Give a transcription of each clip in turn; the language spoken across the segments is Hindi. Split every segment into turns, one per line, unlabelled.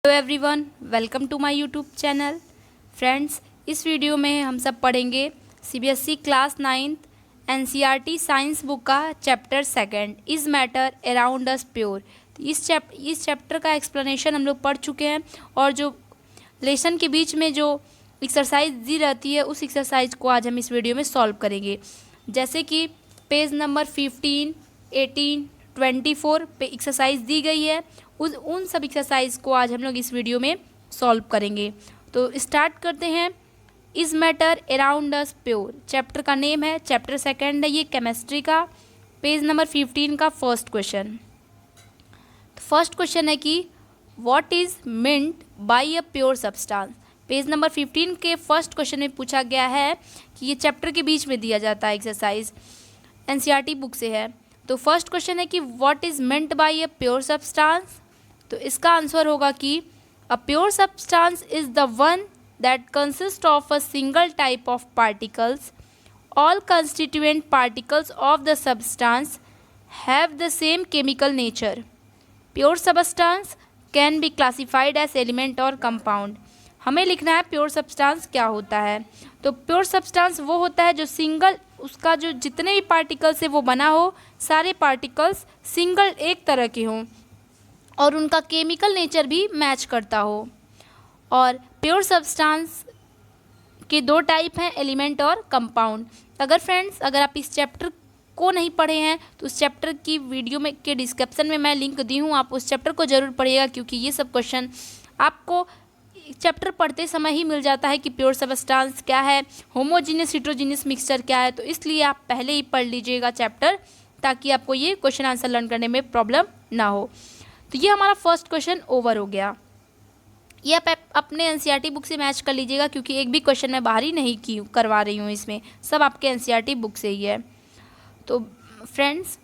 Hello everyone, welcome to my YouTube channel. Friends, इस वीडियो में हम सब पढ़ेंगे CBSE class 9th NCERT science book का chapter 2 is matter around us pure. इस चैप्टर का एक्सप्लेनेशन हम लोग पढ़ चुके हैं और जो लेसन के बीच में जो एक्सरसाइज दी रहती है उस एक्सरसाइज को आज हम इस वीडियो में सॉल्व करेंगे। जैसे कि पेज नंबर 15, 18, 24 पे एक्सरसाइज दी गई है, उन सब एक्सरसाइज को आज हम लोग इस वीडियो में सॉल्व करेंगे। तो स्टार्ट करते हैं। Is matter around us pure chapter का नेम है, चैप्टर 2 है ये केमिस्ट्री का। पेज नंबर 15 का फर्स्ट क्वेश्चन। फर्स्ट क्वेश्चन है कि what is meant by a pure substance. Page number 15 के फर्स्ट क्वेश्चन में पूछा गया है कि ये चैप्टर के बीच में दिया जाता है एक्सरसाइज, एनसीईआरटी बुक से है। तो फर्स्ट क्वेश्चन है कि what is meant by a pure substance. तो इसका आंसर होगा कि a pure substance is the one that consist of a single type of particles. All constituent particles of the substance have the same chemical nature. Pure substance can be classified as element और कंपाउंड। हमें लिखना है प्योर सब्सटेंस क्या होता है। तो प्योर सब्सटेंस वो होता है जो सिंगल, उसका जो जितने भी पार्टिकल से वो बना हो सारे पार्टिकल्स सिंगल एक तरह के हों और उनका केमिकल नेचर भी मैच करता हो। और प्योर सब्सटेंस के दो टाइप हैं, एलिमेंट और कंपाउंड। अगर आप इस चैप्टर को नहीं पढ़े हैं तो उस चैप्टर की वीडियो में के डिस्क्रिप्शन में मैं लिंक दी हूँ, आप उस चैप्टर को ज़रूर पढ़िएगा, क्योंकि ये सब क्वेश्चन आपको चैप्टर पढ़ते समय ही मिल जाता है कि प्योर सब्सटेंस क्या है, होमोजीनियस हिट्रोजीनियस मिक्सचर क्या है। तो इसलिए आप पहले ही पढ़ लीजिएगा चैप्टर, ताकि आपको ये क्वेश्चन आंसर लर्न करने में प्रॉब्लम ना हो। तो ये हमारा फर्स्ट क्वेश्चन ओवर हो गया। ये आप अपने एनसीईआरटी बुक से मैच कर लीजिएगा, क्योंकि एक भी क्वेश्चन मैं बाहर ही नहीं करवा रही हूँ, इसमें सब आपके एनसीईआरटी बुक से ही है। तो फ्रेंड्स,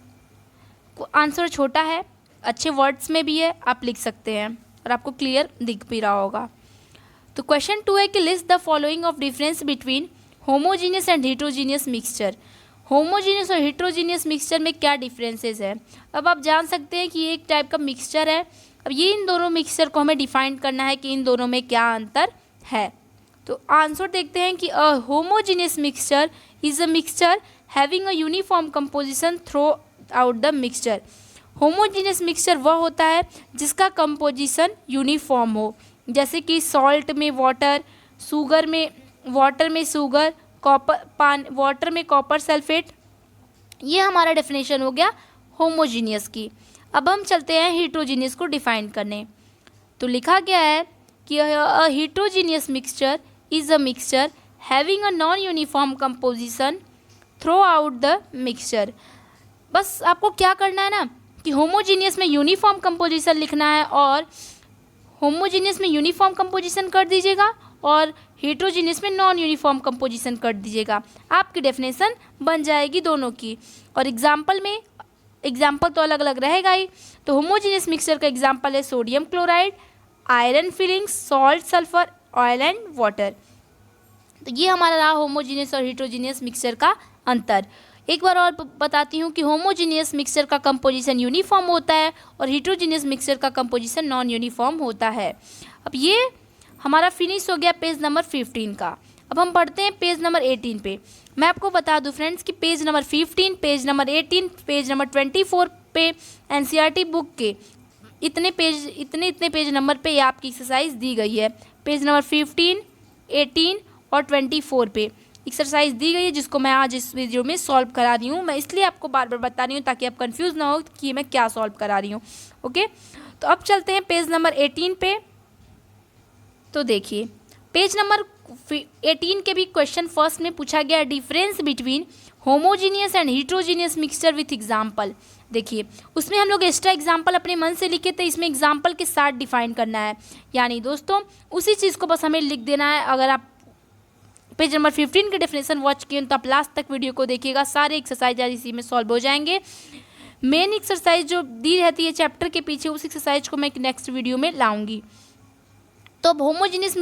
आंसर छोटा है, अच्छे वर्ड्स में भी है, आप लिख सकते हैं और आपको क्लियर दिख भी रहा होगा। तो क्वेश्चन 2 है कि list the following of difference between homogeneous and heterogeneous mixture. Homogeneous और हिट्रोजीनियस मिक्सचर में क्या डिफरेंसेस है। अब आप जान सकते हैं कि ये एक टाइप का मिक्सचर है। अब ये इन दोनों मिक्सचर को हमें डिफाइन करना है कि इन दोनों में क्या अंतर है। तो आंसर देखते हैं कि a homogeneous mixture is a mixture having a uniform composition throughout the mixture. Homogeneous mixture वह होता है जिसका कंपोजिशन यूनिफॉर्म हो, जैसे कि सॉल्ट में वाटर, वाटर में शुगर, वाटर में कॉपर सल्फेट। ये हमारा डेफिनेशन हो गया होमोजीनियस की। अब हम चलते हैं हिट्रोजीनियस को डिफाइन करने। तो लिखा गया है कि a heterogeneous mixture is a mixture having a non uniform composition throughout the mixture. बस आपको क्या करना है ना कि होमोजीनियस में यूनिफॉर्म कंपोजिशन लिखना है, और होमोजीनियस में यूनिफॉर्म कंपोजिशन कर दीजिएगा और हिट्रोजीनियस में नॉन यूनिफॉर्म कंपोजिशन कर दीजिएगा। आपकी डेफिनेशन बन जाएगी दोनों की। और एग्जाम्पल तो अलग अलग रहेगा ही। तो होमोजीनियस मिक्सचर का एग्जाम्पल है sodium chloride, iron filings, salt, sulphur, oil and water. तो ये हमारा रहा होमोजीनियस और हिट्रोजीनियस मिक्सचर का अंतर। एक बार और बताती हूँ कि होमोजीनियस मिक्सचर का कंपोजिशन यूनिफॉर्म होता है और हिट्रोजीनियस मिक्सचर का कंपोजिशन नॉन यूनिफॉर्म होता है। अब ये हमारा फिनिश हो गया पेज नंबर 15 का। अब हम पढ़ते हैं पेज नंबर 18 पे। मैं आपको बता दूं फ्रेंड्स कि page number 15, page number 18, page number 24 पे एनसीईआरटी बुक के इतने पेज नंबर पे ये आपकी एक्सरसाइज दी गई है। पेज नंबर 15, 18 और 24 पे एक्सरसाइज दी गई है, जिसको मैं आज इस वीडियो में सॉल्व करा रही हूँ। मैं इसलिए आपको बार बार बता रही हूँ ताकि आप कंफ्यूज ना हो कि मैं क्या सॉल्व करा रही हूँ। ओके, तो अब चलते हैं पेज नंबर 18 पे। तो देखिए पेज नंबर 18 के भी क्वेश्चन फर्स्ट में पूछा गया difference between homogeneous and heterogeneous mixture with example. देखिए उसमें हम लोग एक्स्ट्रा एग्जाम्पल अपने मन से लिखे थे, इसमें एग्जाम्पल के साथ डिफाइन करना है। यानी दोस्तों उसी चीज़ को बस हमें लिख देना है। अगर आप पेज नंबर 15 के डेफिनेशन वॉच किए तो आप लास्ट तक वीडियो को देखिएगा, सारे एक्सरसाइज इसी में सॉल्व हो जाएंगे। मेन एक्सरसाइज जो दी रहती है चैप्टर के पीछे, उस एक्सरसाइज को मैं नेक्स्ट वीडियो में लाऊंगी। तो अब होमोजीनियस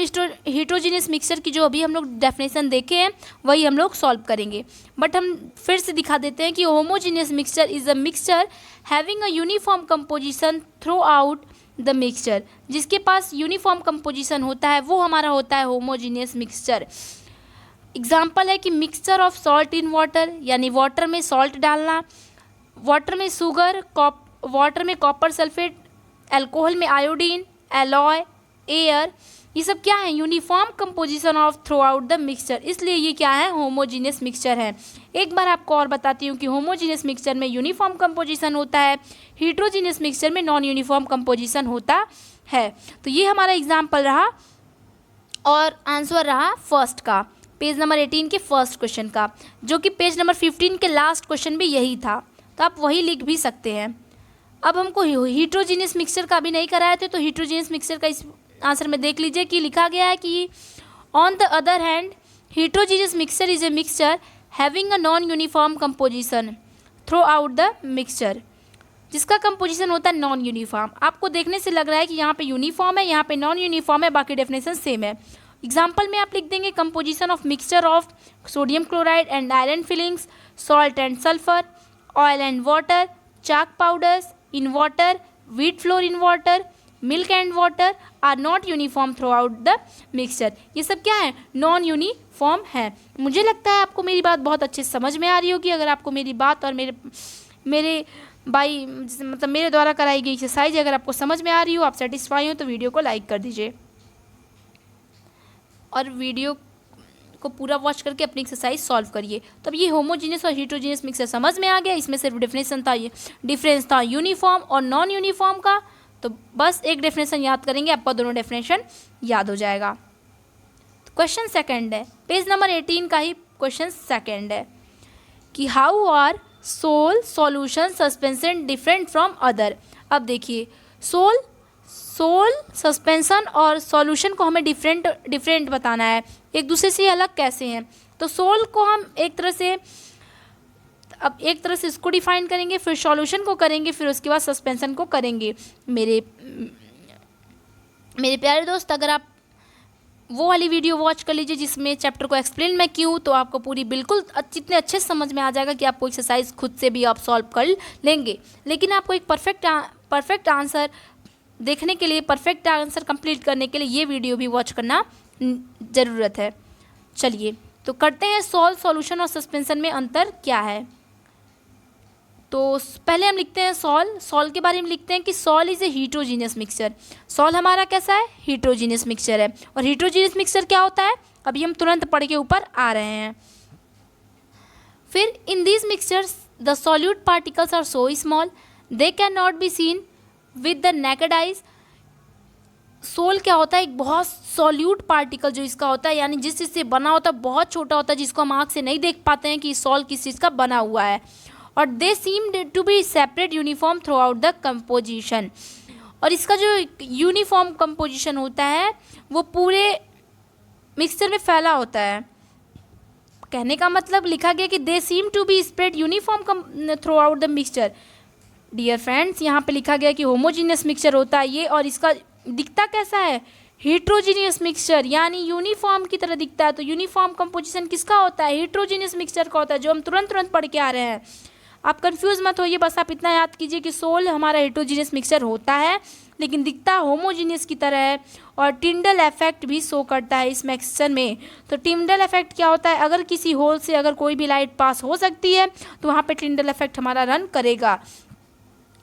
हिट्रोजीनियस मिक्सचर की जो अभी हम लोग डेफिनेशन देखे हैं वही हम लोग सॉल्व करेंगे। बट हम फिर से दिखा देते हैं कि homogeneous mixture is a mixture having a uniform composition throughout the mixture. जिसके पास यूनिफॉर्म कंपोजिशन होता है वो हमारा होता है होमोजीनियस मिक्सचर। एग्जाम्पल है कि mixture of salt in water, यानी वाटर में सॉल्ट डालना, वाटर में शुगर, वाटर में कॉपर सल्फेट, अल्कोहल में आयोडीन, एलॉय, एयर, ये सब क्या है, uniform composition of through out the mixture, इसलिए ये क्या है, होमोजीनियस मिक्सचर है। एक बार आपको और बताती हूँ कि होमोजीनियस मिक्सचर में यूनिफॉर्म कंपोजिशन होता है, हीट्रोजीनियस मिक्सचर में नॉन यूनिफॉर्म कंपोजिशन होता है। तो ये हमारा एग्जाम्पल रहा और आंसर रहा फर्स्ट का, पेज नंबर 18 के फर्स्ट क्वेश्चन का, जो कि पेज नंबर 15 के लास्ट क्वेश्चन भी यही था, तो आप वही लिख भी सकते हैं। अब हमको हीट्रोजीनियस मिक्सचर का भी नहीं कराए थे, तो हीट्रोजीनियस मिक्सचर का इस आंसर में देख लीजिए कि लिखा गया है कि on the other hand heterogeneous mixture is a mixture having a non uniform composition throughout the mixture, जिसका कंपोजिशन होता है नॉन यूनिफॉर्म। आपको देखने से लग रहा है कि यहाँ पे यूनिफॉर्म है, यहाँ पे नॉन यूनिफॉर्म है, बाकी डेफिनेशन सेम है। एग्जाम्पल में आप लिख देंगे composition of mixture of sodium chloride and iron filings, salt and sulphur, oil and water, chalk powders in water, wheat flour in water, milk and water are not uniform throughout the mixture. ये सब क्या है, नॉन यूनिफॉर्म है। मुझे लगता है आपको मेरी बात बहुत अच्छे से समझ में आ रही होगी। अगर आपको मेरी बात और मेरे मतलब मेरे द्वारा कराई गई एक्सरसाइज अगर आपको समझ में आ रही हो, आप सेटिस्फाई हो, तो वीडियो को लाइक कर दीजिए और वीडियो को पूरा वॉच करके अपनी एक्सरसाइज सॉल्व करिए। तब ये होमोजीनियस और हीट्रोजीनियस मिक्सचर समझ में आ गया। इसमें सिर्फ डिफरेंस था यूनिफॉर्म और नॉन यूनिफॉर्म का, तो बस एक डेफिनेशन याद करेंगे, आपका दोनों डेफिनेशन याद हो जाएगा। क्वेश्चन सेकंड है, पेज नंबर 18 का ही क्वेश्चन सेकंड है कि how are sol solution suspension different from other. अब देखिए सोल सस्पेंशन और सॉल्यूशन को हमें डिफरेंट बताना है, एक दूसरे से अलग कैसे हैं। तो सोल को हम एक तरह से इसको डिफाइन करेंगे, फिर सॉल्यूशन को करेंगे, फिर उसके बाद सस्पेंशन को करेंगे। मेरे प्यारे दोस्त, अगर आप वो वाली वीडियो वॉच कर लीजिए जिसमें चैप्टर को एक्सप्लेन मैं क्यों, तो आपको पूरी बिल्कुल जितने अच्छे से समझ में आ जाएगा कि आपको एक्सरसाइज खुद से भी आप सॉल्व कर लेंगे। लेकिन आपको एक परफेक्ट आंसर देखने के लिए, परफेक्ट आंसर कंप्लीट करने के लिए ये वीडियो भी वॉच करना ज़रूरत है। चलिए तो करते हैं सॉल्यूशन और सस्पेंशन में अंतर क्या है। तो पहले हम लिखते हैं सॉल के बारे में लिखते हैं कि sol is a heterogeneous mixture. Sol हमारा कैसा है, हीट्रोजीनियस मिक्सचर है। और हीट्रोजीनियस मिक्सचर क्या होता है, अभी हम तुरंत पढ़ के ऊपर आ रहे हैं। फिर in these mixtures the solute particles are so small they can not be seen with the naked eyes. Sol क्या होता है, एक बहुत सॉल्यूट पार्टिकल जो इसका होता है, यानी जिस चीज़ से बना होता है बहुत छोटा होता है, जिसको हम आँख से नहीं देख पाते हैं कि सॉल किस चीज़ का बना हुआ है। और they seem to be separate uniform throughout the composition. और इसका जो यूनिफॉर्म कंपोजिशन होता है वो पूरे मिक्सचर में फैला होता है। कहने का मतलब लिखा गया कि they seem to be spread uniform throughout the mixture. Dear friends, यहाँ पे लिखा गया कि होमोजीनियस मिक्सचर होता है ये, और इसका दिखता कैसा है, हीट्रोजीनियस मिक्सचर, यानी यूनिफॉर्म की तरह दिखता है। तो यूनिफॉर्म कंपोजिशन किसका होता है, हीट्रोजीनियस मिक्सचर का होता है, जो हम तुरंत पढ़ के आ रहे हैं। आप कंफ्यूज मत होइए, बस आप इतना याद कीजिए कि सोल हमारा हीट्रोजीनियस मिक्सचर होता है लेकिन दिखता होमोजीनियस की तरह है। और टिंडल इफेक्ट भी शो करता है इस मिक्सचर में। तो टिंडल इफेक्ट क्या होता है, अगर किसी होल से अगर कोई भी लाइट पास हो सकती है तो वहाँ पे टिंडल इफेक्ट हमारा रन करेगा।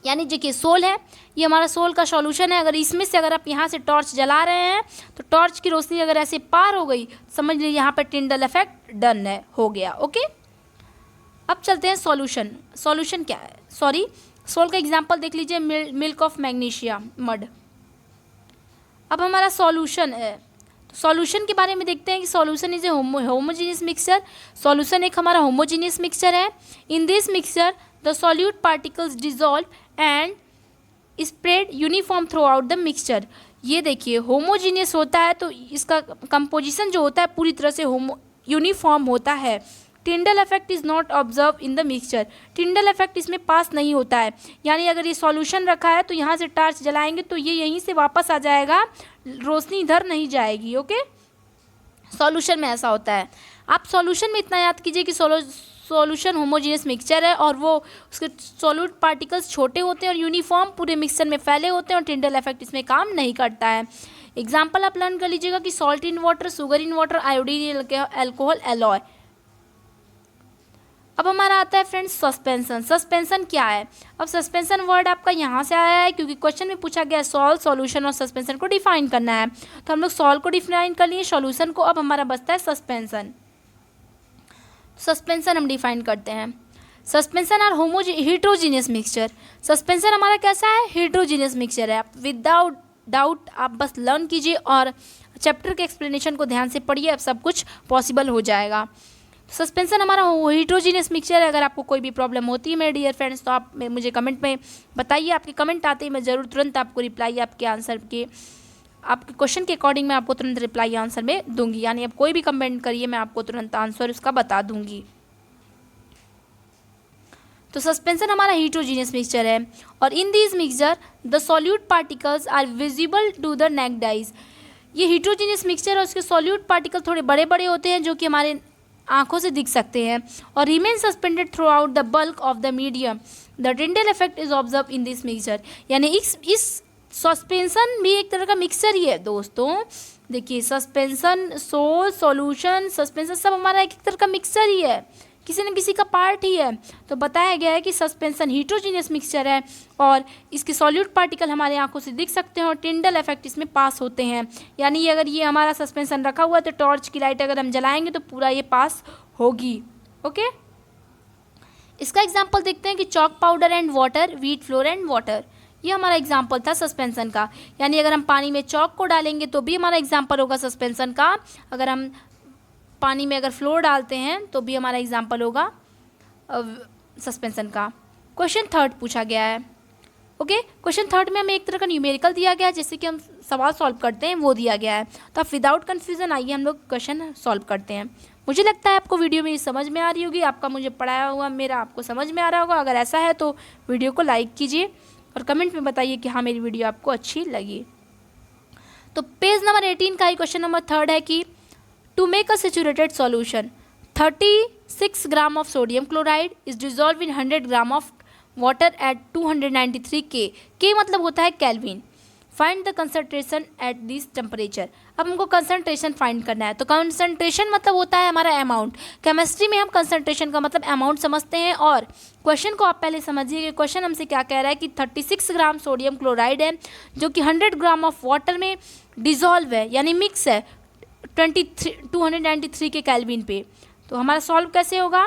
यानी देखिए सोल है, ये हमारा सोल का सॉल्यूशन है। अगर इसमें से अगर आप यहाँ से टॉर्च जला रहे हैं तो टॉर्च की रोशनी अगर ऐसे पार हो गई, समझ लीजिए यहाँ पर टिंडल इफेक्ट डन है, हो गया। ओके, अब चलते हैं सॉल्यूशन क्या है, सोल का एग्जांपल देख लीजिए, मिल्क ऑफ मैग्नीशिया मड। अब हमारा सॉल्यूशन है, तो सॉल्यूशन के बारे में देखते हैं कि solution is a homogeneous mixture. Solution एक हमारा होमोजीनियस मिक्सचर है। इन this mixture the solute particles dissolve and spread uniform throughout the mixture. ये देखिए होमोजीनियस होता है तो इसका कंपोजिशन जो होता है पूरी तरह से यूनिफॉर्म होता है। Tyndall effect is not observe in the mixture. Tyndall effect इसमें पास नहीं होता है, यानी अगर ये सॉल्यूशन रखा है तो यहाँ से टार्च जलाएंगे तो ये यहीं से वापस आ जाएगा, रोशनी इधर नहीं जाएगी। ओके, सॉल्यूशन में ऐसा होता है। आप सॉल्यूशन में इतना याद कीजिए कि सॉल्यूशन होमोजेनियस मिक्सचर है और वो उसके सॉल्यूट पार्टिकल्स छोटे होते हैं और यूनिफॉर्म पूरे मिक्सचर में फैले होते हैं और टिंडल इफेक्ट इसमें काम नहीं करता है। एग्जाम्पल आप लर्न कर लीजिएगा कि salt in water, sugar in water, iodine alcohol, alloy. अब हमारा आता है फ्रेंड्स सस्पेंशन। सस्पेंशन क्या है? अब सस्पेंशन वर्ड आपका यहाँ से आया है क्योंकि क्वेश्चन में पूछा गया सॉल्व, सॉल्यूशन और सस्पेंशन को डिफाइन करना है। तो हम लोग सॉल्व को डिफाइन कर लिए, सॉल्यूशन को, अब हमारा बचता है सस्पेंशन। सस्पेंशन हम डिफाइन करते हैं। Suspension are heterogeneous mixture. Suspension हमारा कैसा है? हीट्रोजीनियस मिक्सचर है। आप विदाउट डाउट आप बस लर्न कीजिए और चैप्टर के एक्सप्लेनेशन को ध्यान से पढ़िए, अब सब कुछ पॉसिबल हो जाएगा। सस्पेंशन हमारा हीट्रोजीनियस मिक्सचर है। अगर आपको कोई भी प्रॉब्लम होती है मेरे डियर फ्रेंड्स तो आप मुझे कमेंट में बताइए। आपके कमेंट आते ही मैं ज़रूर तुरंत आपको रिप्लाई आपके आंसर के, आपके क्वेश्चन के अकॉर्डिंग मैं आपको तुरंत रिप्लाई आंसर में दूंगी। यानी आप कोई भी कमेंट करिए, मैं आपको तुरंत आंसर उसका बता दूंगी। तो सस्पेंशन हमारा हीट्रोजीनियस मिक्सचर है और in this mixture the solute particles are visible to the naked eyes. ये हीट्रोजीनियस मिक्सचर और उसके सॉल्यूट पार्टिकल थोड़े बड़े बड़े होते हैं जो कि हमारे आंखों से दिख सकते हैं और remain suspended through out the bulk of the medium. The Tyndall effect is observe in this mixture. यानी इस सस्पेंशन भी एक तरह का मिक्सचर ही है दोस्तों। देखिए सस्पेंशन, सॉल्यूशन, सस्पेंशन सब हमारा एक तरह का मिक्सचर ही है, किसी न किसी का पार्ट ही है। तो बताया गया है कि सस्पेंशन हीट्रोजीनियस मिक्सचर है और इसके सॉल्यूट पार्टिकल हमारे आंखों से दिख सकते हैं और टिंडल इफेक्ट इसमें पास होते हैं। यानी अगर ये हमारा सस्पेंशन रखा हुआ है तो टॉर्च की लाइट अगर हम जलाएंगे तो पूरा ये पास होगी। ओके, इसका एग्जाम्पल देखते हैं कि chalk powder and water, wheat floor and water. ये हमारा एग्जाम्पल था सस्पेंशन का। यानी अगर हम पानी में चॉक को डालेंगे तो भी हमारा एग्जाम्पल होगा सस्पेंशन का। अगर हम पानी में अगर फ्लोर डालते हैं तो भी हमारा एग्जाम्पल होगा सस्पेंशन का। क्वेश्चन थर्ड पूछा गया है। ओके, क्वेश्चन थर्ड में हमें एक तरह का न्यूमेरिकल दिया गया है जैसे कि हम सवाल सॉल्व करते हैं वो दिया गया है। तो आप विदाउट कन्फ्यूजन आइए हम लोग क्वेश्चन सॉल्व करते हैं। मुझे लगता है आपको वीडियो में समझ में आ रही होगी, आपका मुझे पढ़ाया हुआ मेरा आपको समझ में आ रहा होगा। अगर ऐसा है तो वीडियो को लाइक कीजिए और कमेंट में बताइए कि हाँ मेरी वीडियो आपको अच्छी लगी। तो पेज नंबर 18 का ही क्वेश्चन नंबर थर्ड है कि to make a saturated solution 36 gram of sodium chloride is dissolved in 100 gram of water at 293 K। K मतलब होता है kelvin. Find the concentration at this temperature. अब हमको कंसनट्रेशन फाइंड करना है। तो कंसनट्रेशन मतलब होता है हमारा अमाउंट। केमिस्ट्री में हम कंसनट्रेशन का मतलब अमाउंट समझते हैं और क्वेश्चन को आप पहले समझिए कि क्वेश्चन हमसे क्या कह रहा है कि 36 ग्राम सोडियम क्लोराइड है जो कि 100 ग्राम ऑफ वाटर में डिजॉल्व है यानी मिक्स है 293 के केल्विन पे। तो हमारा सॉल्व कैसे होगा?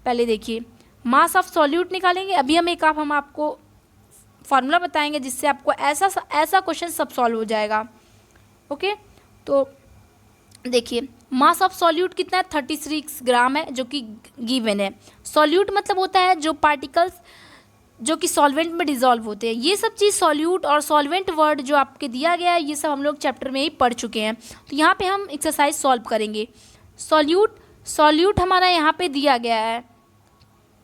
पहले देखिए मास ऑफ सॉल्यूट निकालेंगे। अभी हम आपको फार्मूला बताएंगे जिससे आपको ऐसा क्वेश्चन सब सॉल्व हो जाएगा। ओके, तो देखिए मास ऑफ सॉल्यूट कितना है? 36 ग्राम है जो कि गिवन है। सॉल्यूट मतलब होता है जो पार्टिकल्स जो कि सॉल्वेंट में डिजॉल्व होते हैं। ये सब चीज़ सॉल्यूट और सॉल्वेंट वर्ड जो आपके दिया गया है ये सब हम लोग चैप्टर में ही पढ़ चुके हैं। तो यहाँ पे हम एक्सरसाइज सॉल्व करेंगे। सॉल्यूट हमारा यहाँ पे दिया गया है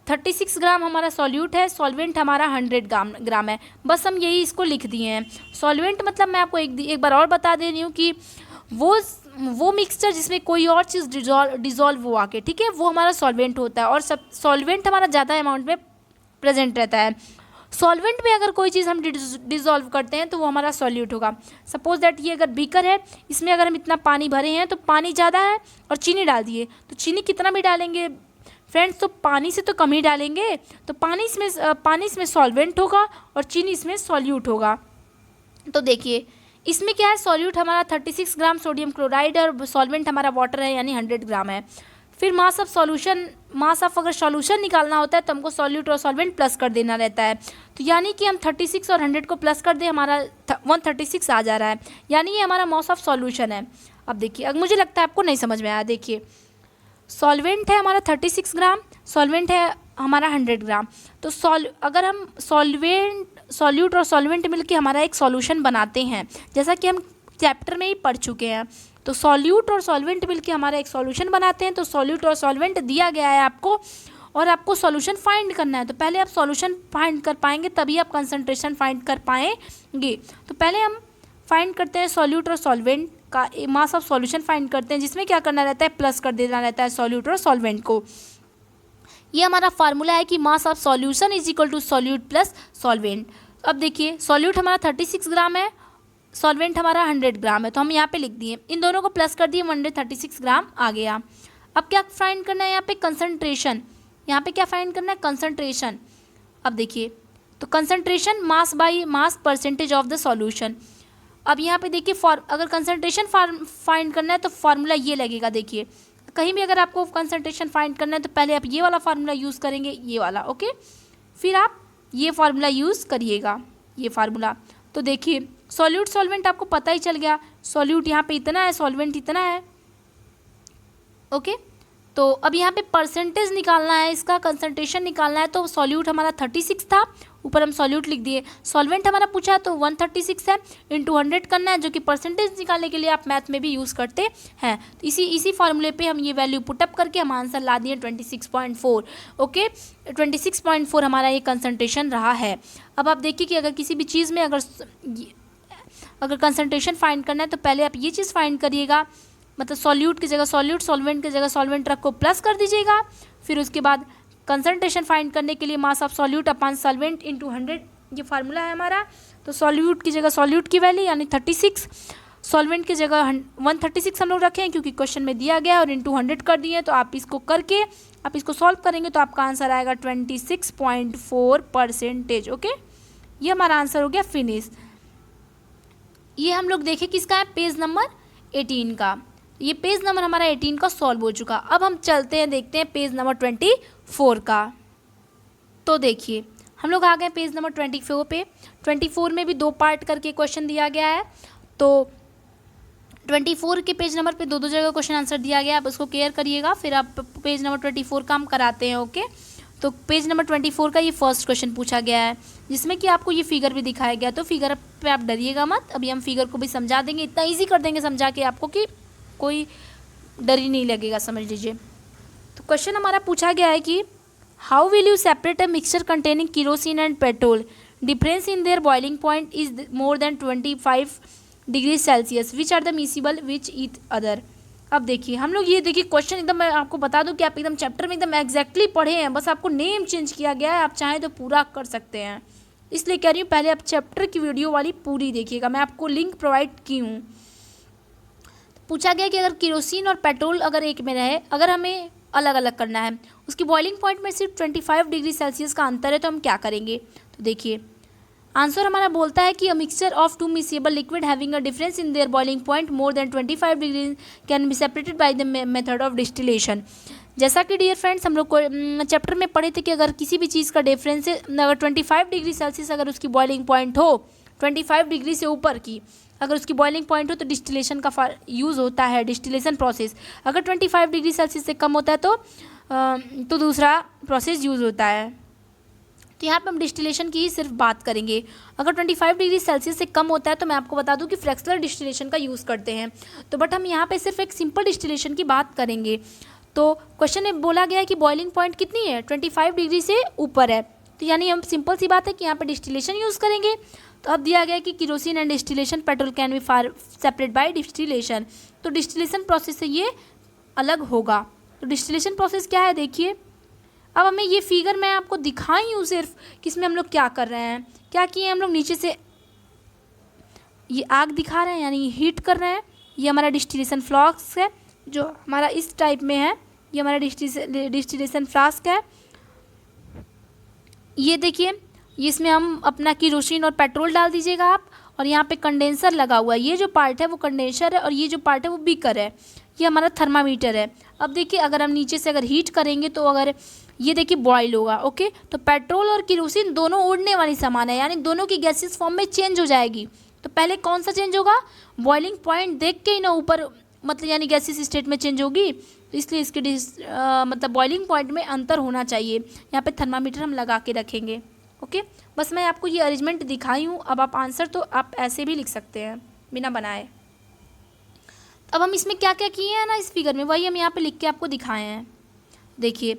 36 ग्राम हमारा सॉल्यूट है, सॉल्वेंट हमारा 100 ग्राम है। बस हम यही इसको लिख दिए हैं। सॉल्वेंट मतलब मैं आपको एक बार और बता दे रही हूँ कि वो मिक्सचर जिसमें कोई और चीज़ डिजॉल्व हुआ के, ठीक है, वो हमारा सॉल्वेंट होता है। और सब सॉल्वेंट हमारा ज़्यादा अमाउंट में प्रेजेंट रहता है। सॉल्वेंट में अगर कोई चीज़ हम डिजॉल्व करते हैं तो वो हमारा सॉल्यूट होगा। सपोज दैट ये अगर बीकर है, इसमें अगर हम इतना पानी भरे हैं तो पानी ज़्यादा है और चीनी डाल दिए तो चीनी कितना भी डालेंगे फ्रेंड्स तो पानी से तो कम ही डालेंगे। तो पानी इसमें सॉल्वेंट होगा और चीनी इसमें सॉल्यूट होगा। तो देखिए इसमें क्या है, सॉल्यूट हमारा 36 ग्राम सोडियम क्लोराइड है और सॉल्वेंट हमारा वाटर है यानी 100 ग्राम है। फिर मास ऑफ अगर सॉल्यूशन निकालना होता है तो हमको सॉल्यूट और सॉल्वेंट प्लस कर देना रहता है। तो यानी कि हम 36 और 100 को प्लस कर दें, हमारा 136 आ जा रहा है, यानी ये हमारा मास ऑफ सॉल्यूशन है। अब देखिए, अब मुझे लगता है आपको नहीं समझ में आया। देखिए सॉल्वेंट है हमारा 36 ग्राम, सॉल्वेंट है हमारा 100 ग्राम। तो अगर हम सॉल्यूट और सॉल्वेंट मिलके हमारा एक सॉल्यूशन बनाते हैं, जैसा कि हम चैप्टर में ही पढ़ चुके हैं। तो सॉल्यूट और सॉल्वेंट मिलके हमारा एक सॉल्यूशन बनाते हैं। तो सॉल्यूट और सॉल्वेंट दिया गया है आपको और आपको सॉल्यूशन फाइंड करना है। तो पहले आप सॉल्यूशन फाइंड कर पाएंगे तभी आप कंसंट्रेशन फाइंड कर पाएंगे। तो पहले हम फाइंड करते हैं सॉल्यूट और सॉल्वेंट का मास ऑफ सॉल्यूशन फाइंड करते हैं, जिसमें क्या करना रहता है, प्लस कर देना रहता है सॉल्यूट और सॉल्वेंट को। ये हमारा फार्मूला है कि mass of solution is equal to solute plus solvent. अब देखिए सॉल्यूट हमारा 36 ग्राम है, सॉल्वेंट हमारा 100 ग्राम है, तो हम यहाँ पे लिख दिए, इन दोनों को प्लस कर दिए, 136 ग्राम आ गया। अब क्या फाइंड करना है यहाँ पे, कंसंट्रेशन। यहाँ पे क्या फाइंड करना है, कंसंट्रेशन। अब देखिए तो concentration mass by mass percentage of the solution. अब यहाँ पे देखिए अगर कंसंट्रेशन फाइंड करना है तो फार्मूला ये लगेगा। देखिए कहीं भी अगर आपको कंसंट्रेशन फाइंड करना है तो पहले आप ये वाला फार्मूला यूज़ करेंगे, ये वाला, ओके, फिर आप ये फार्मूला यूज़ करिएगा, ये फार्मूला। तो देखिए सॉल्यूट सॉल्वेंट आपको पता ही चल गया, सॉल्यूट यहाँ पे इतना है, सॉल्वेंट इतना है, ओके। तो अब यहाँ पे परसेंटेज निकालना है, इसका कंसंट्रेशन निकालना है, तो सॉल्यूट हमारा 36 था, ऊपर हम सॉल्यूट लिख दिए, सॉल्वेंट हमारा पूछा है तो 136 है, इंटू 100 करना है, जो कि परसेंटेज निकालने के लिए आप मैथ में भी यूज़ करते हैं। तो इसी फार्मूले पे हम ये वैल्यू पुटअप करके हम आंसर ला दिए 26.4, ओके। 26.4 हमारा ये कंसंट्रेशन रहा है। अब आप देखिए कि अगर किसी भी चीज़ में अगर कंसंट्रेशन फाइंड करना है तो पहले आप ये चीज़ फाइंड करिएगा, मतलब सॉल्यूट की जगह सॉल्यूट, सॉल्वेंट की जगह सॉल्वेंट रख को प्लस कर दीजिएगा, फिर उसके बाद कंसंट्रेशन फाइंड करने के लिए mass of solute upon solvent into 100, ये फार्मूला है हमारा। तो सॉल्यूट की जगह सॉल्यूट की वैल्यू यानी 36, सॉल्वेंट की जगह 136 हम लोग रखे हैं क्योंकि क्वेश्चन में दिया गया, और इंटू 100 कर दिए। तो आप इसको करके आप इसको सॉल्व करेंगे तो आपका आंसर आएगा 26.4%, ओके। ये हमारा आंसर हो गया फिनिश। ये हम लोग देखें किसका है, पेज नंबर 18 का। ये पेज नंबर हमारा 18 का सॉल्व हो चुका। अब हम चलते हैं, देखते हैं पेज नंबर 24 का। तो देखिए हम लोग आ गए पेज नंबर 24 पे। 24 में भी 2 पार्ट करके क्वेश्चन दिया गया है, तो 24 के पेज नंबर पे 2 जगह क्वेश्चन आंसर दिया गया है। आप उसको केयर करिएगा, फिर आप पेज नंबर 24 का हम कराते हैं, ओके। तो पेज नंबर 24 का ये फर्स्ट क्वेश्चन पूछा गया है, जिसमें कि आपको ये फिगर भी दिखाया गया। तो फिगर पे आप डरिएगा मत, अभी हम फिगर को भी समझा देंगे, इतना ईजी कर देंगे समझा के आपको कि कोई डर ही नहीं लगेगा, समझ लीजिए। तो क्वेश्चन हमारा पूछा गया है कि how will you separate a mixture containing kerosene and petrol, difference in their boiling point is more than 25 degree Celsius, which are the miscible with each other. अब देखिए हम लोग ये देखिए क्वेश्चन एकदम, मैं आपको बता दूं कि आप एकदम चैप्टर में एकदम एग्जैक्टली पढ़े हैं, बस आपको नेम चेंज किया गया है, आप चाहें तो पूरा कर सकते हैं, इसलिए कह रही हूँ पहले आप चैप्टर की वीडियो वाली पूरी देखिएगा, मैं आपको लिंक प्रोवाइड की हूँ। पूछा गया कि अगर केरोसिन और पेट्रोल अगर एक में रहे, अगर हमें अलग अलग करना है, उसकी बॉइलिंग पॉइंट में सिर्फ 25 डिग्री सेल्सियस का अंतर है, तो हम क्या करेंगे। तो देखिए आंसर हमारा बोलता है कि a mixture of 2 miscible liquid having a difference in their boiling point more than 25 degree can be separated by the method of distillation. जैसा कि डियर फ्रेंड्स हम लोग को चैप्टर में पढ़े थे कि अगर किसी भी चीज़ का डिफरेंस है, अगर 25 डिग्री सेल्सियस अगर उसकी बॉइलिंग पॉइंट हो, 25 डिग्री से ऊपर की अगर उसकी बॉइलिंग पॉइंट हो, तो डिस्टिलेशन का यूज़ होता है, डिस्टिलेशन प्रोसेस। अगर 25 डिग्री सेल्सियस से कम होता है तो दूसरा प्रोसेस यूज़ होता है। तो यहाँ पे हम डिस्टिलेशन की ही सिर्फ बात करेंगे। अगर 25 डिग्री सेल्सियस से कम होता है तो मैं आपको बता दूं कि फ्रैक्शनल डिस्टिलेशन का यूज़ करते हैं, तो बट हम यहाँ पे सिर्फ एक सिंपल डिस्टिलेशन की बात करेंगे। तो क्वेश्चन में बोला गया है कि बॉइलिंग पॉइंट कितनी है, 25 डिग्री से ऊपर है, तो यानी हम सिंपल सी बात है कि यहाँ पे डिस्टिलेशन यूज़ करेंगे। तो अब दिया गया है कि kerosene and distillation petrol can be separate by distillation, तो डिस्टिलेशन प्रोसेस से ये अलग होगा। तो डिस्टिलेशन प्रोसेस क्या है देखिए, अब हमें ये फिगर मैं आपको दिखाई हूँ सिर्फ कि इसमें हम लोग क्या कर रहे हैं, क्या किए हम लोग नीचे से ये आग दिखा रहे हैं यानी हीट कर रहे हैं। ये हमारा डिस्टिलेशन फ्लास्क है जो हमारा इस टाइप में है, ये हमारा डिस्टिलेशन फ्लास्क है। ये देखिए इसमें हम अपना केरोसिन और पेट्रोल डाल दीजिएगा आप, और यहाँ पे कंडेंसर लगा हुआ है, ये जो पार्ट है वो कंडेंसर है और ये जो पार्ट है वो बीकर है, ये हमारा थर्मामीटर है। अब देखिए अगर हम नीचे से अगर हीट करेंगे तो अगर ये देखिए बॉयल होगा, ओके। तो पेट्रोल और केरोसिन दोनों उड़ने वाली सामान है, यानी दोनों की गैसेस फॉर्म में चेंज हो जाएगी। तो पहले कौन सा चेंज होगा, बॉइलिंग पॉइंट देख के ही ना ऊपर मतलब यानी गैसेस स्टेट में चेंज होगी, तो इसलिए इसके मतलब बॉइलिंग पॉइंट में अंतर होना चाहिए। यहाँ पे थर्मामीटर हम लगा के रखेंगे, ओके। बस मैं आपको ये अरेंजमेंट दिखाई हूँ, अब आप आंसर तो आप ऐसे भी लिख सकते हैं बिना बनाए। अब हम इसमें क्या क्या किए हैं ना इस फिगर में, वही हम यहाँ पे लिख के आपको दिखाए हैं। देखिए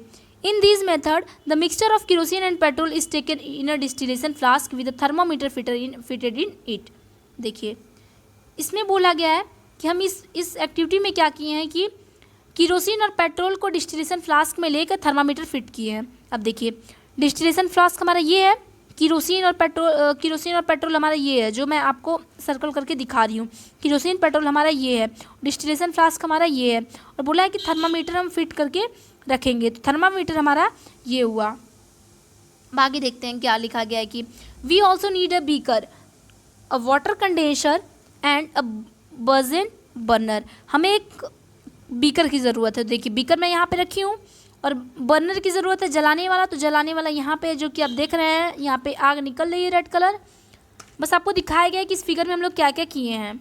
in this method the mixture of kerosene and petrol is taken in a distillation flask with a thermometer fitted in it. देखिए इसमें बोला गया है कि हम इस एक्टिविटी में क्या किए हैं कि केरोसिन और पेट्रोल को डिस्टिलेशन फ्लास्क में लेकर थर्मामीटर फिट किए हैं। अब देखिए डिस्टिलेशन फ्लास्क हमारा ये है, केरोसिन और पेट्रोल हमारा ये है, जो मैं आपको सर्कल करके दिखा रही हूँ। केरोसिन पेट्रोल हमारा ये है, डिस्टिलेशन फ्लास्क हमारा ये है, और बोला है कि थर्मामीटर हम फिट करके रखेंगे। तो थर्मामीटर हमारा ये हुआ। आगे देखते हैं क्या लिखा गया है कि we also need a beaker, a water condenser and a bunsen burner. हमें एक बीकर की ज़रूरत है। देखिए बीकर मैं यहाँ पे रखी हूँ, और बर्नर की ज़रूरत है जलाने वाला। तो जलाने वाला यहाँ पे जो कि आप देख रहे हैं, यहाँ पे आग निकल रही है रेड कलर। बस आपको दिखाया गया है कि इस फिगर में हम लोग क्या क्या किए हैं।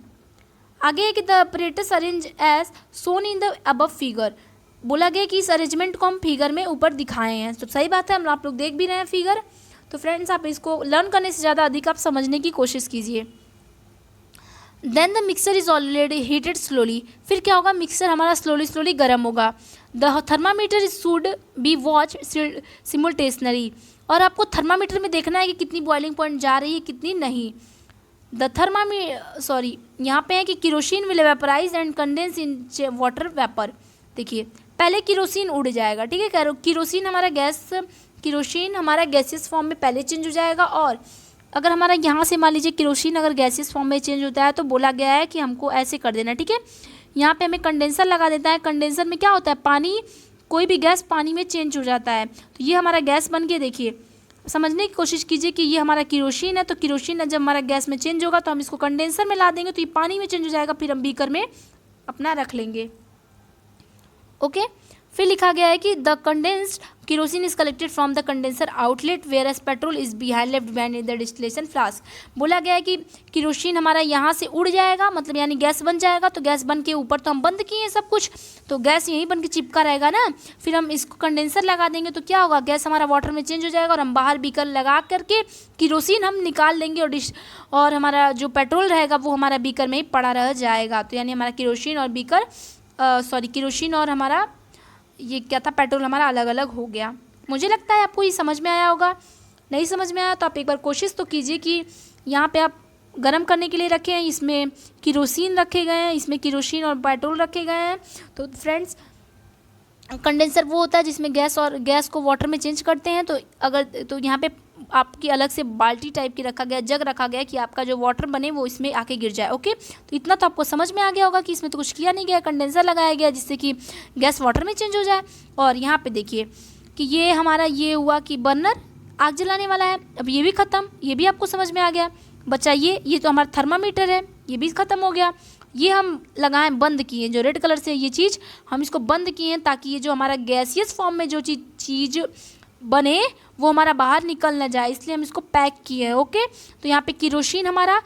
आगे है कि the operators arrange as shown in the above figure. बोला गया कि इस अरेंजमेंट को हम फिगर में ऊपर दिखाए हैं। तो सही बात है, हम आप लोग देख भी रहे हैं फिगर। तो फ्रेंड्स आप इसको लर्न करने से ज़्यादा अधिक आप समझने की कोशिश कीजिए। Then the mixer is already heated slowly. फिर क्या होगा, मिक्सर हमारा स्लोली गर्म होगा। The thermometer should be watch simultaneously. और आपको थर्मामीटर में देखना है कि कितनी बॉइलिंग पॉइंट जा रही है, कितनी नहीं। यहाँ पे है कि kerosene will vaporise and condense in water vapour. देखिए पहले केरोसिन उड़ जाएगा, ठीक है। केरोसिन हमारा गैसियस फॉर्म में पहले चेंज हो जाएगा। और अगर हमारा यहाँ से मान लीजिए केरोसिन अगर गैसियस फॉर्म में चेंज होता है तो बोला गया है कि हमको ऐसे कर देना, ठीक है। यहाँ पे हमें कंडेंसर लगा देता है। कंडेंसर में क्या होता है, पानी, कोई भी गैस पानी में चेंज हो जाता है। तो ये हमारा गैस बन के, देखिए समझने की कोशिश कीजिए कि ये हमारा केरोसिन है। तो केरोसिन जब हमारा गैस में चेंज होगा तो हम इसको कंडेंसर में ला देंगे, तो ये पानी में चेंज हो जाएगा। फिर हम बीकर में अपना रख लेंगे, ओके। फिर लिखा गया है कि the condensed kerosene is collected from the condenser outlet whereas petrol is behind left behind in the distillation flask. बोला गया है कि केरोसिन हमारा यहाँ से उड़ जाएगा, मतलब यानी गैस बन जाएगा। तो गैस बन के ऊपर तो हम बंद किए हैं सब कुछ, तो गैस यहीं बन के चिपका रहेगा ना। फिर हम इसको कंडेंसर लगा देंगे तो क्या होगा, गैस हमारा वाटर में चेंज हो जाएगा, और हम बाहर बीकर लगा करके केरोसिन हम निकाल लेंगे, और हमारा जो पेट्रोल रहेगा वो हमारा बीकर में ही पड़ा रह जाएगा। तो यानी हमारा केरोसिन और केरोसिन और हमारा ये क्या था, पेट्रोल हमारा अलग अलग हो गया। मुझे लगता है आपको ये समझ में आया होगा। नहीं समझ में आया तो आप एक बार कोशिश तो कीजिए कि यहाँ पे आप गर्म करने के लिए रखे हैं, इसमें केरोसिन रखे गए हैं, इसमें केरोसिन और पेट्रोल रखे गए हैं। तो फ्रेंड्स कंडेंसर वो होता है जिसमें गैस को वाटर में चेंज करते हैं। तो यहाँ पे आपकी अलग से बाल्टी टाइप की रखा गया, जग रखा गया कि आपका जो वाटर बने वो इसमें आके गिर जाए, ओके। तो इतना तो आपको समझ में आ गया होगा कि इसमें तो कुछ किया नहीं गया, कंडेंसर लगाया गया जिससे कि गैस वाटर में चेंज हो जाए। और यहाँ पे देखिए कि ये हमारा ये हुआ कि बर्नर आग जलाने वाला है। अब ये भी ख़त्म, ये भी आपको समझ में आ गया। बच्चा ये तो हमारा थर्मामीटर है, ये भी ख़त्म हो गया। ये हम लगाएं, बंद किए, जो रेड कलर से ये चीज़ हम इसको बंद किए हैं ताकि ये जो हमारा गैसियस फॉर्म में जो चीज़ बने वो हमारा बाहर निकल ना जाए, इसलिए हम इसको पैक किए हैं, ओके। तो यहाँ पे केरोसिन हमारा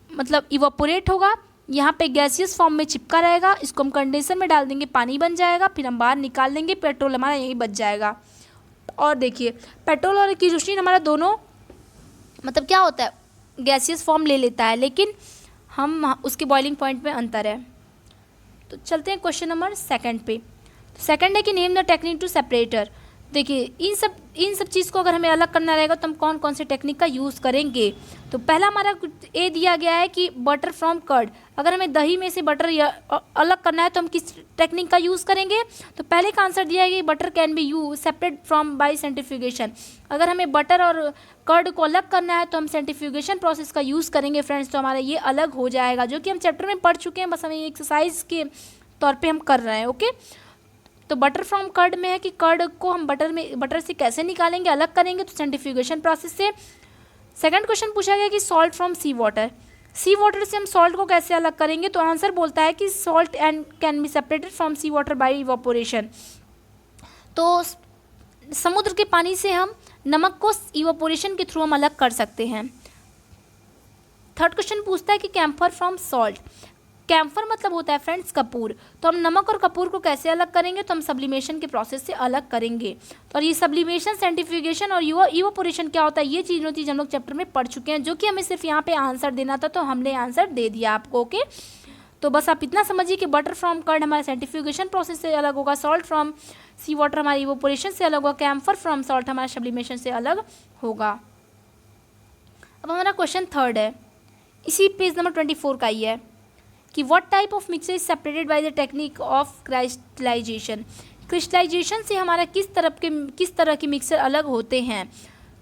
मतलब इवापोरेट होगा, यहाँ पे गैसियस फॉर्म में चिपका रहेगा। इसको हम कंडेंसर में डाल देंगे, पानी बन जाएगा, फिर हम बाहर निकाल देंगे, पेट्रोल हमारा यहीं बच जाएगा। और देखिए पेट्रोल और केरोसिन हमारा दोनों मतलब क्या होता है, गैसियस फॉर्म ले लेता है, लेकिन हम उसके बॉइलिंग पॉइंट में अंतर है। तो चलते हैं क्वेश्चन नंबर सेकंड पे। तो सेकंड है कि name the technique to separator. देखिए इन सब चीज़ को अगर हमें अलग करना रहेगा तो हम कौन कौन से टेक्निक का यूज़ करेंगे। तो पहला हमारा ए दिया गया है कि बटर फ्रॉम कर्ड। अगर हमें दही में से बटर अलग करना है तो हम किस टेक्निक का यूज़ करेंगे। तो पहले का आंसर दिया है कि butter can be use separate from by centrifugation. अगर हमें बटर और कर्ड को अलग करना है तो हम सेंट्रीफ्यूगेशन प्रोसेस का यूज़ करेंगे फ्रेंड्स। तो हमारा ये अलग हो जाएगा, जो कि हम चैप्टर में पढ़ चुके हैं, बस हमें एक्सरसाइज के तौर पर हम कर रहे हैं, ओके। तो बटर फ्रॉम कर्ड में है कि कर्ड को हम बटर से कैसे निकालेंगे, अलग करेंगे, तो सेंट्रीफ्यूगेशन प्रोसेस से। सेकंड क्वेश्चन पूछा गया कि सॉल्ट फ्रॉम सी वाटर से हम सॉल्ट को कैसे अलग करेंगे। तो आंसर बोलता है कि salt and can be separated from sea water by evaporation. तो समुद्र के पानी से हम नमक को इवापोरेशन के थ्रू हम अलग कर सकते हैं। थर्ड क्वेश्चन पूछता है कि कैम्फर फ्रॉम सॉल्ट। कैम्फर मतलब होता है फ्रेंड्स कपूर। तो हम नमक और कपूर को कैसे अलग करेंगे, तो हम सब्लिमेशन के प्रोसेस से अलग करेंगे। तो और ये सब्लिमेशन, सेंट्रीफ्यूगेशन और इवापोरेशन क्या होता है, ये तीनों चीज़ हम लोग चैप्टर में पढ़ चुके हैं, जो कि हमें सिर्फ यहाँ पे आंसर देना था, तो हमने आंसर दे दिया आपको, ओके। तो बस आप इतना समझिए कि बटर फ्रॉम कर्ड हमारा सेंट्रीफ्यूगेशन प्रोसेस से अलग होगा, सॉल्ट फ्रॉम सी वाटर हमारी इवापोरेशन से अलग होगा, कैम्फर फ्रॉम सॉल्ट हमारा सब्लिमेशन से अलग होगा। अब हमारा क्वेश्चन थर्ड है, इसी पेज नंबर 24 का ही है कि what type of mixture is separated by the technique of crystallization. Crystallization से हमारा किस तरह के मिक्सचर अलग होते हैं।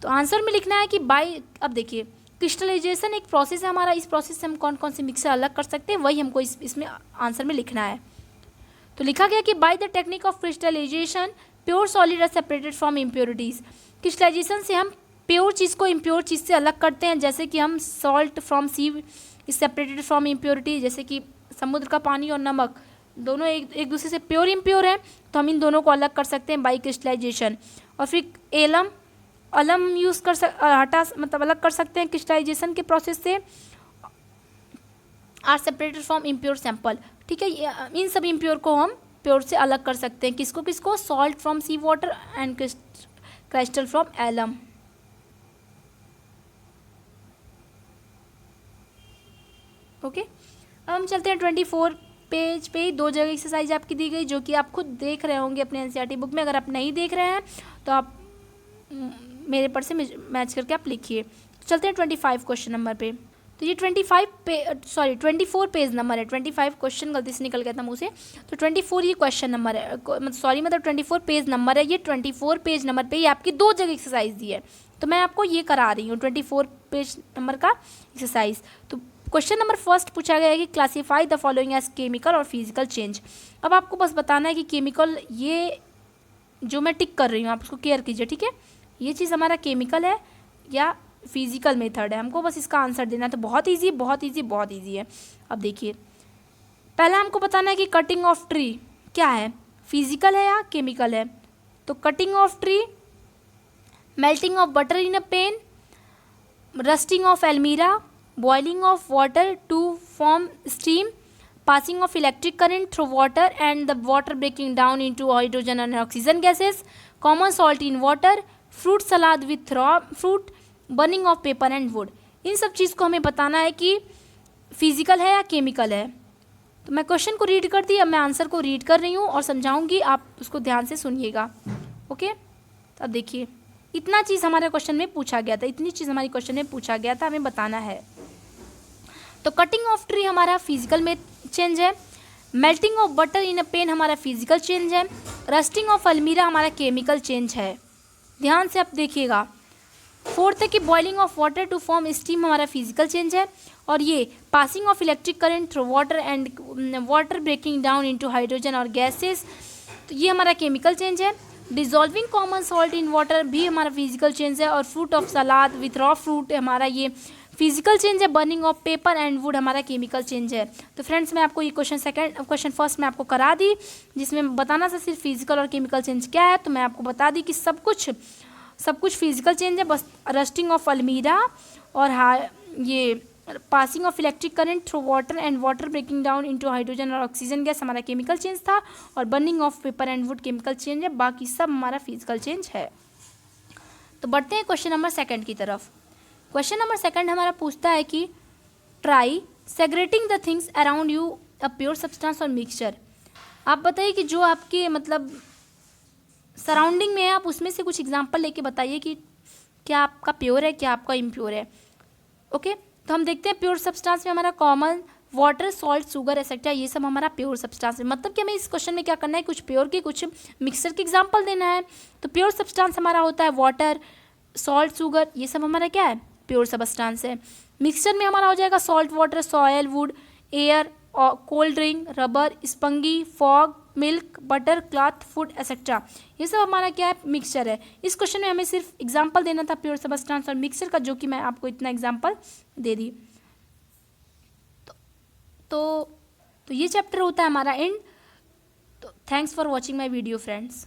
तो आंसर में लिखना है कि बाय, अब देखिए क्रिस्टलाइजेशन एक प्रोसेस है हमारा, इस प्रोसेस से हम कौन कौन से मिक्सचर अलग कर सकते हैं वही हमको इसमें आंसर में लिखना है। तो लिखा गया कि by the technique of crystallisation pure solid are separated from impurities. Crystallisation से हम प्योर चीज़ को इम्प्योर चीज़ से अलग करते हैं, जैसे कि हम salt from sea is separated from impurity, जैसे कि समुद्र का पानी और नमक दोनों एक दूसरे से प्योर इम्प्योर हैं, तो हम इन दोनों को अलग कर सकते हैं बाई क्रिस्टलाइजेशन। और फिर अलम यूज़ मतलब अलग कर सकते हैं क्रिस्टलाइजेशन के प्रोसेस से, are separated from impure sample. ठीक है, इन सभी इम्प्योर को हम प्योर से अलग कर सकते हैं। किसको salt from sea water and crystal from alum. Okay, अब हम चलते हैं 24 पेज पे। 2 जगह एक्सरसाइज आपकी दी गई जो कि आप खुद देख रहे होंगे अपने एनसीईआरटी बुक में। अगर आप नहीं देख रहे हैं तो आप मेरे पर से मैच करके आप लिखिए। तो चलते हैं 25 क्वेश्चन नंबर पे। तो ये 24 पेज नंबर है। 25 क्वेश्चन गलती से निकल गया था मुँह से, तो 24 ये क्वेश्चन नंबर है, मतलब 24 पेज नंबर है। ये 24 पेज नंबर पे ये आपकी 2 जगह एक्सरसाइज दी है, तो मैं आपको ये करा रही हूँ 24 पेज नंबर का एक्सरसाइज। तो क्वेश्चन नंबर फर्स्ट पूछा गया है कि classify the following as chemical और फिजिकल चेंज। अब आपको बस बताना है कि केमिकल, ये जो मैं टिक कर रही हूँ आप उसको केयर कीजिए, ठीक है। ये चीज़ हमारा केमिकल है या फिजिकल मेथड है, हमको बस इसका आंसर देना है। तो बहुत ईजी है। अब देखिए, पहला हमको बताना है कि कटिंग ऑफ ट्री क्या है, फिजिकल है या केमिकल है। तो cutting of tree, melting of butter in a pan, rusting of almirah, boiling of water to form steam, passing of electric current through water and the water breaking down into hydrogen and oxygen gases, common salt in water, fruit salad with raw fruit, burning of paper and wood। इन सब चीज़ को हमें बताना है कि फिजिकल है या केमिकल है। तो मैं क्वेश्चन को रीड कर दी, अब मैं आंसर को रीड कर रही हूँ और समझाऊंगी, आप उसको ध्यान से सुनिएगा। ओके, तो अब देखिए, इतना चीज़ हमारे क्वेश्चन में पूछा गया था, इतनी चीज़ हमारे क्वेश्चन में पूछा गया था, हमें बताना है। तो कटिंग ऑफ ट्री हमारा फिजिकल में चेंज है, melting of butter in a pan हमारा फिजिकल चेंज है, रस्टिंग ऑफ अलमीरा हमारा केमिकल चेंज है। ध्यान से आप देखिएगा। फोर्थ है कि boiling of water to form steam हमारा फिजिकल चेंज है, और ये passing of electric current through water and water breaking down into hydrogen और गैसेस, तो ये हमारा केमिकल चेंज है। Dissolving common salt in water भी हमारा फिजिकल चेंज है, और fruit of salad with raw fruit हमारा ये फिजिकल चेंज है। Burning of paper and wood हमारा केमिकल चेंज है। तो फ्रेंड्स, मैं आपको ये क्वेश्चन फर्स्ट में आपको करा दी, जिसमें बताना था सिर्फ फिजिकल और केमिकल चेंज क्या है। तो मैं आपको बता दी कि सब कुछ फिजिकल चेंज है, बस रस्टिंग ऑफ अलमीरा और ये passing of electric current through water and water breaking down into hydrogen और ऑक्सीजन गैस हमारा केमिकल चेंज था, और burning of paper and wood chemical change है, बाकी सब हमारा फिजिकल चेंज है। तो बढ़ते हैं क्वेश्चन नंबर 2 की तरफ। क्वेश्चन नंबर 2 हमारा पूछता है कि try segregating the things around you a pure substance और मिक्सचर। आप बताइए कि जो आपके मतलब सराउंडिंग में है, आप उसमें से कुछ एग्जांपल लेके बताइए कि क्या आपका प्योर है, क्या आपका इम्प्योर है। ओके, तो हम देखते हैं प्योर सब्सटेंस में हमारा common water, salt, sugar etcetera, ये सब हमारा प्योर सब्सटेंस है। मतलब कि हमें इस क्वेश्चन में क्या करना है, कुछ प्योर के कुछ मिक्सचर के एग्जाम्पल देना है। तो प्योर सब्सटेंस हमारा होता है वाटर, सॉल्ट, शुगर, ये सब हमारा क्या है, प्योर सब्सटेंस है। मिक्सचर में हमारा हो जाएगा salt water, soil, wood, air, cold drink, rubber, spongy, fog, milk, butter, cloth, food etcetera, ये सब हमारा क्या है, मिक्सचर है। इस क्वेश्चन में हमें सिर्फ एग्जांपल देना था प्योर सब्सटेंस और मिक्सचर का, जो कि मैं आपको इतना एग्जांपल दे दी। तो ये चैप्टर होता है हमारा एंड। तो thanks for watching my video friends.